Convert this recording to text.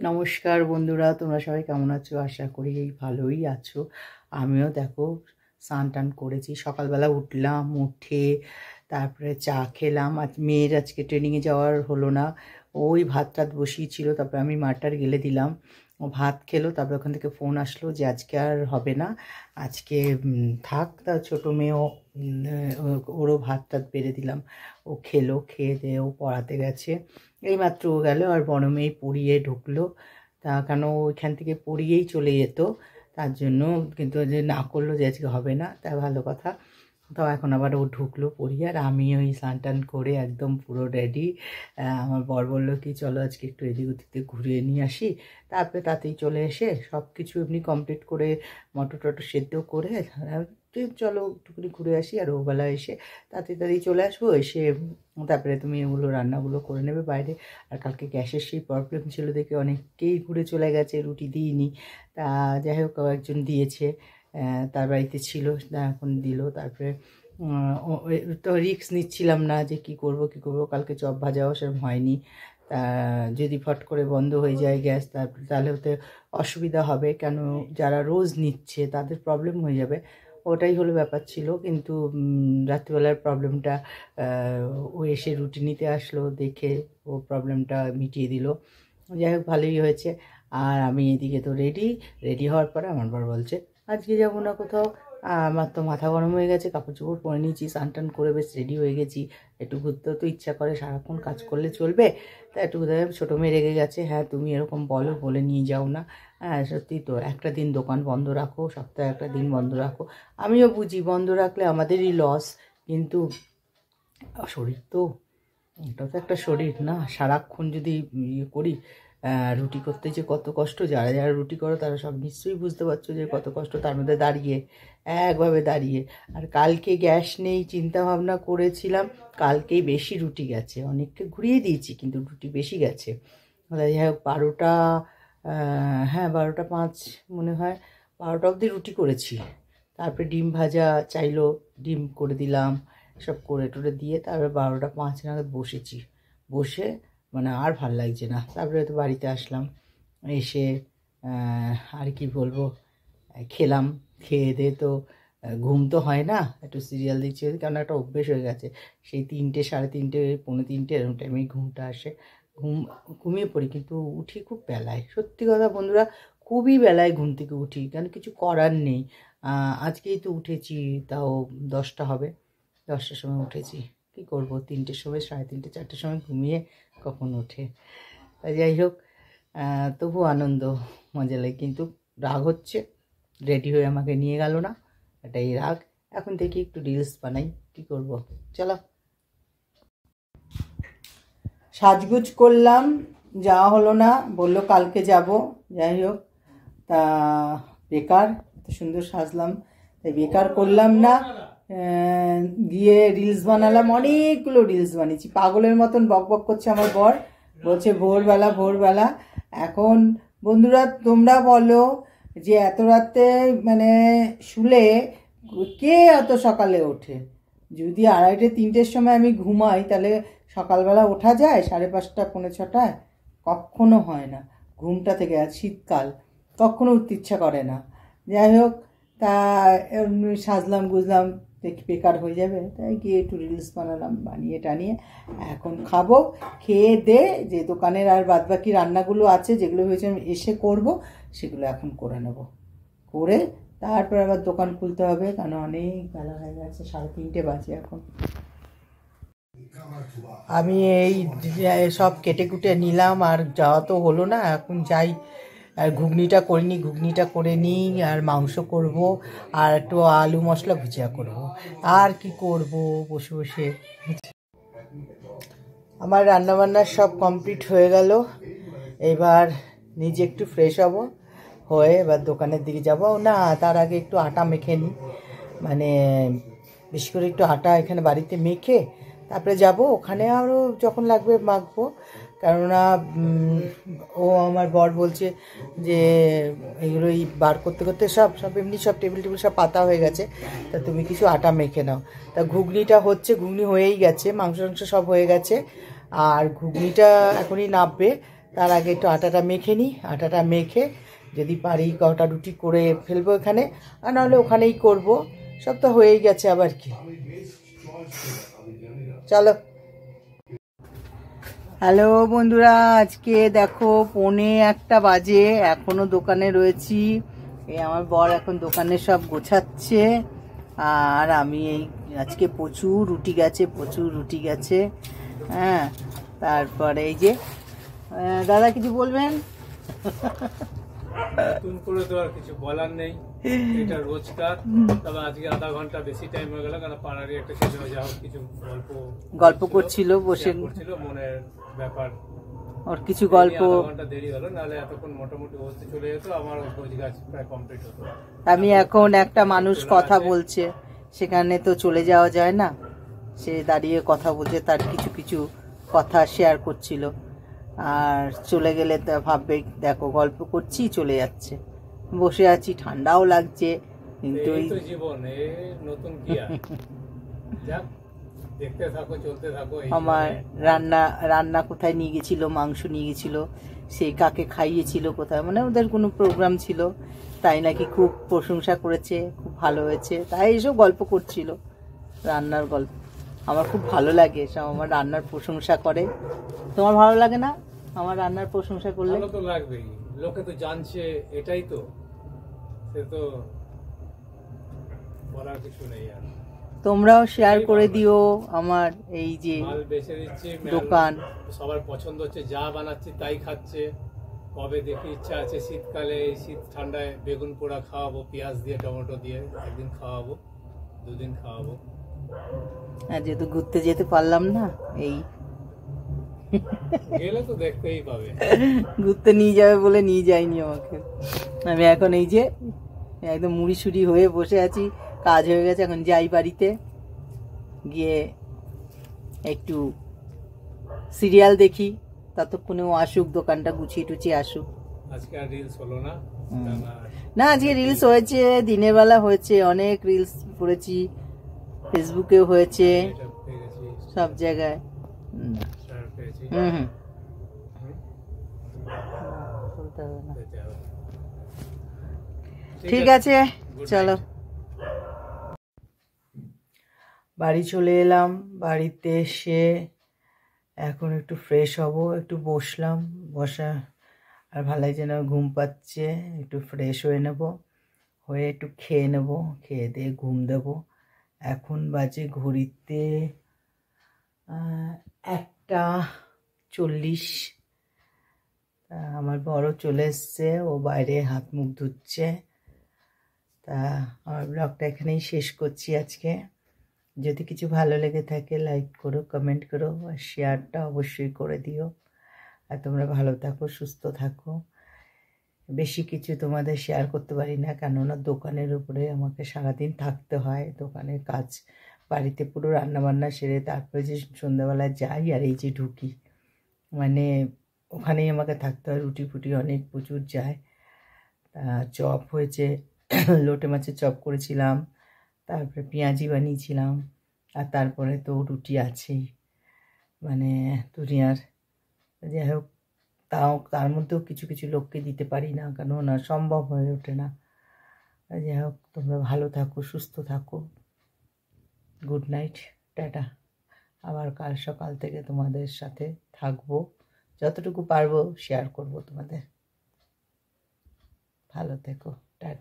নমস্কার বন্ধুরা, তোমরা সবাই কেমন আছো? আশা করি ভালোই আছো। আমিও দেখো স্নান টান করেছি, সকালবেলা উঠলাম, উঠে তারপরে চা খেলাম। আজ মেয়ের আজকে ট্রেনিংয়ে যাওয়ার হলো না, ওই ভাত টাত বসিয়েছিল, তারপরে আমি মাটার গেলে দিলাম, ও ভাত খেলো। তারপরে ওখান থেকে ফোন আসলো যে আজকে আর হবে না, আজকে থাক। তা ছোটো মেয়েও ওরও ভাত টাত বেড়ে দিলাম, ও খেলো, খেয়ে দিয়ে ও পড়াতে গেছে। এইমাত্র ও গেল, আর বড় মেয়ে পড়িয়ে ঢুকলো। তা কেন ওইখান থেকে পড়িয়েই চলে যেত, তার জন্য কিন্তু যে না করলো যে আজকে হবে না, তা ভালো কথা। তো এখন আবার ও ঢুকলো পড়িয়ে, আর আমি ওই স্নান টান করে একদম পুরো রেডি। আমার বর বললো কি চলো আজকে একটু এদিক ওদিকে ঘুরিয়ে নিয়ে আসি। তারপরে তাতেই চলে এসে সব কিছু এমনি কমপ্লিট করে মটর টটর সেদ্ধ করে চলো একটুখানি ঘুরে আসি। আর ওবেলা এসে তাড়াতাড়ি চলে আসবো, এসে তারপরে তুমি এগুলো রান্নাগুলো করে নেবে বাইরে। আর কালকে গ্যাসের সেই প্রবলেম ছিল দেখে অনেকেই ঘুরে চলে গেছে, রুটি দিইনি। তা যাই হোক একজন দিয়েছে, তার বাড়িতে ছিল, এখন দিল। তারপরে তো রিস্ক নিচ্ছিলাম না যে কি করব কালকে চপ ভাজাও সেরকম হয়নি। তা যদি ফট করে বন্ধ হয়ে যায় গ্যাস, তাহলে ওতে অসুবিধা হবে, কেন যারা রোজ নিচ্ছে তাদের প্রবলেম হয়ে যাবে, ওটাই হলো ব্যাপার ছিল। কিন্তু রাত্রিবেলার প্রবলেমটা ও এসে রুটি নিতে আসলো, দেখে ও প্রবলেমটা মিটিয়ে দিল। যাই হোক ভালোই হয়েছে। আর আমি এদিকে তো রেডি হওয়ার পরে আমার বর বলছে আজকে যাবো না কোথাও। আমার তো মাথা গরম হয়ে গেছে, কাপড় চোপড় পরে নিয়েছি, স্নান টান করে বেশ রেডি হয়ে গেছি। একটু ঘুরতেও তো ইচ্ছা করে, সারাক্ষণ কাজ করলে চলবে। তা একটু কোথায় ছোটো মেয়ে রেগে গেছে, হ্যাঁ তুমি এরকম বলে নিয়ে যাও না। হ্যাঁ সত্যি তো, একটা দিন দোকান বন্ধ রাখো, সপ্তাহে একটা দিন বন্ধ রাখো। আমিও বুঝি বন্ধ রাখলে আমাদেরই লস, কিন্তু শরীর তো, এটা তো একটা শরীর না, সারাক্ষণ যদি ইয়ে করি। রুটি করতে যে কত কষ্ট, যারা যারা রুটি করো তারা সব নিশ্চয়ই বুঝতে পারছো যে কত কষ্ট, তার মধ্যে দাঁড়িয়ে একভাবে দাঁড়িয়ে। আর কালকে গ্যাস নেই, চিন্তা ভাবনা করেছিলাম কালকেই বেশি রুটি গেছে, অনেককে ঘুরিয়ে দিয়েছি কিন্তু রুটি বেশি গেছে। যাই হোক 12টা, হ্যাঁ 12টা 5 মনে হয়, 12টা অবধি রুটি করেছি। তারপরে ডিম ভাজা চাইলো, ডিম করে দিলাম, সব করে টোরে দিয়ে তারপরে 12টা 5 নাগাদ বসেছি। বসে মানে আর ভাল লাগছে না, তারপরে তো বাড়িতে আসলাম, এসে আর কি বলবো, খেলাম। খেয়ে দিয়ে তো ঘুম তো হয় না, একটু সিরিয়াল দিচ্ছি, কারণ একটা অভ্যেস হয়ে গেছে। সেই 3টে 3:30 পৌনে 3টে এরকম টাইমেই ঘুমটা আসে, ঘুমিয়ে পড়ি। কিন্তু উঠি খুব বেলায়, সত্যি কথা বন্ধুরা, খুবই বেলায় ঘুম থেকে উঠি, কেন কিছু করার নেই। আজকেই তো উঠেছি, তাও 10টা হবে, 10টার সময় উঠেছি। কী করবো, 3টের সময় 3:30 4টের সময় ঘুমিয়ে কখন ওঠে। তাই যাই হোক, তবু আনন্দ, মজা লাগে। কিন্তু রাগ হচ্ছে, রেডি হয়ে আমাকে নিয়ে গেল না, এটাই রাগ। এখন থেকে একটু রিলস বানাই, কী করব, চলো। সাজগুজ করলাম, যাওয়া হলো না, বললো কালকে যাব। যাই হোক, তা বেকার, এত সুন্দর সাজলাম তাই বেকার করলাম না। গিয়ে রিলস বানালাম, অনেকগুলো রিলস বানিয়েছি, পাগলের মতন বক বক করছে আমার বর, বলছে ভোরবেলা। এখন বন্ধুরা তোমরা বলো যে এত রাতে মানে শুলে কে এত সকালে ওঠে? যদি 2:30 3টের সময় আমি ঘুমাই তাহলে সকালবেলা ওঠা যায় 5:30 5:45? কখনো হয় না, ঘুমটা থেকে। আর শীতকাল, কখনো উঠতে ইচ্ছা করে না। যাই হোক, তা সাজলাম গুজলাম, দেখি বেকার হয়ে যাবে, তাই গিয়ে একটু রিলস বানালাম, বানিয়ে টানিয়ে এখন খাবো। খেয়ে দে যে দোকানের আর বাদবাকি রান্নাগুলো আছে যেগুলো হয়েছে আমি এসে করব, সেগুলো এখন করে নেব, করে তারপর আবার দোকান খুলতে হবে, কারণ অনেক বেলা হয়ে গেছে, 3:30 বাজে এখন। আমি এই সব কেটে কুটে নিলাম, আর যাওয়া তো হলো না, এখন যাই। আর ঘুগনিটা করে নিই, আর মাংস করব, আর একটু আলু মশলা ভুজিয়া করব, আর কি করব বসে বসে। আমার রান্নাবান্না সব কমপ্লিট হয়ে গেল, এবার নিজে একটু ফ্রেশ হব, হয়ে এবার দোকানের দিকে যাব। না, তার আগে একটু আটা মেখে নিই, মানে বেশি করে একটু আটা এখানে বাড়িতে মেখে তারপরে যাব ওখানে, আরও যখন লাগবে মাখবো। কেননা ও আমার বর বলছে যে এগুলোই বার করতে করতে সব এমনি সব টেবিল সব পাতা হয়ে গেছে, তা তুমি কিছু আটা মেখে নাও। তা ঘুগনিটা হচ্ছে, ঘুগনি হয়েই গেছে, মাংস সব হয়ে গেছে, আর ঘুগনিটা এখনই নাববে। তার আগে একটু আটাটা মেখে নিই, আটাটা মেখে যদি পারি কটা রুটি করে ফেলবো এখানে, আর নাহলে ওখানেই করব। সব তো হয়েই গেছে আবার কি। চলো। হ্যালো বন্ধুরা, আজকে দেখো 1:45 বাজে, এখনো দোকানে রয়েছি। এই আমার বর এখন দোকানে সব গোছাচ্ছে, আর আমি এই আজকে প্রচুর রুটি গেছে, প্রচুর রুটি গেছে। হ্যাঁ, তারপরে এই যে দাদা কিছু বলবেন? নতুন করে তো আর কিছু বলার নেই, এটা রোজকার। তবে আজকে আধা ঘন্টা বেশি টাইম হয়ে গেল, কারণ পাড়ারই একটা ছেলে যা হোক কিছু গল্প করছিল, বসে করছিল মনের ব্যাপার, ওর কিছু গল্প। আধা ঘন্টা দেরি হলো, নাহলে এতক্ষণ মোটামুটি বসতে চলে যেত, আমার গোছ গাছ প্রায় কমপ্লিট হতো। আমি এখন একটা মানুষ কথা বলছে, সেখানে তো চলে যাওয়া যায় না, সে দাঁড়িয়ে কথা বলছে, তার কিছু কিছু কথা শেয়ার করছিল। আর চলে গেলে তা ভাববে দেখো গল্প করছি চলে যাচ্ছে, বসে আছি, ঠান্ডাও লাগছে, কিন্তু এই তো জীবন, এ নতুন কি আর। যাক, দেখতে থাকো, চলতে থাকো। আমার রান্না কোথায় নিয়ে গেছিল, মাংস নিয়ে গেছিল, সে কাকে খাইয়েছিল কোথায়, মানে ওদের কোনো প্রোগ্রাম ছিল, তাই নাকি খুব প্রশংসা করেছে, খুব ভালো হয়েছে, তাই এসব গল্প করছিল, রান্নার গল্প। আমার খুব ভালো লাগে সব আমার রান্নার প্রশংসা করে। তোমার ভালো লাগে না আমার রান্নার প্রশংসা করলে? ভালো তো লাগবেই, লোকে তো জানছে, এটাই তো, সে তো বলার কিছু নেই আর। তোমরাও শেয়ার করে দিও আমার এই যে মাল বেচে দিচ্ছি, দোকান, সবার পছন্দ হচ্ছে, যা বানাচ্ছি তাই খাচ্ছে। কবে দেখি ইচ্ছা আছে শীতকালে, এই শীত ঠান্ডায় বেগুন পোড়া খাওয়াবো, পেঁয়াজ দিয়ে টমেটো দিয়ে, একদিন খাওয়াবো, দুদিন খাওয়াবো। আর যেহেতু ঘুরতে যেতে পারলাম না, এই গেলে তো দেখতেই পাবে। ঘুরতে নিয়ে যাবে বলে নিয়ে যায়নি আমাকে। আমি এখন এই যে একদম মুড়ি সুড়ি হয়ে বসে আছি, কাজ হয়ে গেছে, এখন যাই বাড়িতে গিয়ে একটু সিরিয়াল দেখি, ততক্ষণে ও আসুক, দোকানটা গুছিয়ে টুছিয়ে আসুক। আজকে আর রিলস হলো না? না, আজকে রিলস হয়েছে, দিনের বেলা হয়েছে, অনেক রিলস করেছি, ফেসবুকেও হয়েছে, সব জায়গায়। হুম, ঠিক আছে, চলো। বাড়ি চলে এলাম, বাড়িতে এসে এখন একটু ফ্রেশ হব, একটু বসলাম, বসা আর ভালো লাগছে না, ঘুম পাচ্ছে, একটু ফ্রেশ হয়ে নেব, হয়ে একটু খেয়ে নেব, খেয়ে দিয়ে ঘুম দেব। এখন বাজে ঘড়িতে 1:40। আমার বড় চলে এসছে, ও বাইরে হাত মুখ ধুচ্ছে। তা আমার ব্লগটা এখানেই শেষ করছি আজকে। যদি কিছু ভালো লেগে থাকে লাইক করো, কমেন্ট করো, আর শেয়ারটা অবশ্যই করে দিও। আর তোমরা ভালো থাকো, সুস্থ থাকো। বেশি কিছু তোমাদের শেয়ার করতে পারি না, কেননা দোকানের উপরে আমাকে সারাদিন থাকতে হয়, দোকানের কাজ, বাড়িতে পুরো রান্নাবান্না সেরে তারপরে যে সন্ধ্যাবেলায় যাই আর এই যে ঢুকি, মানে ওখানেই আমাকে থাকতে হয়। রুটি ফুটি অনেক প্রচুর যায়। তা চপ হয়েছে, লোটে মাছের চপ করেছিলাম, তারপরে পেঁয়াজি বানিয়েছিলাম, আর তারপরে তো রুটি আছেই, মানে দুনিয়ার, যাই হোক, তাও তার মধ্যেও কিছু কিছু লোককে দিতে পারি না, কেননা সম্ভব হয়ে ওঠে না। যাই হোক, তোমরা ভালো থাকো, সুস্থ থাকো। Good night, tata. আবার কাল সকাল থেকে তোমাদের সাথে থাকবো, যতটুকু পারবো শেয়ার করব তোমাদের। ভালো থেকো, টাটা।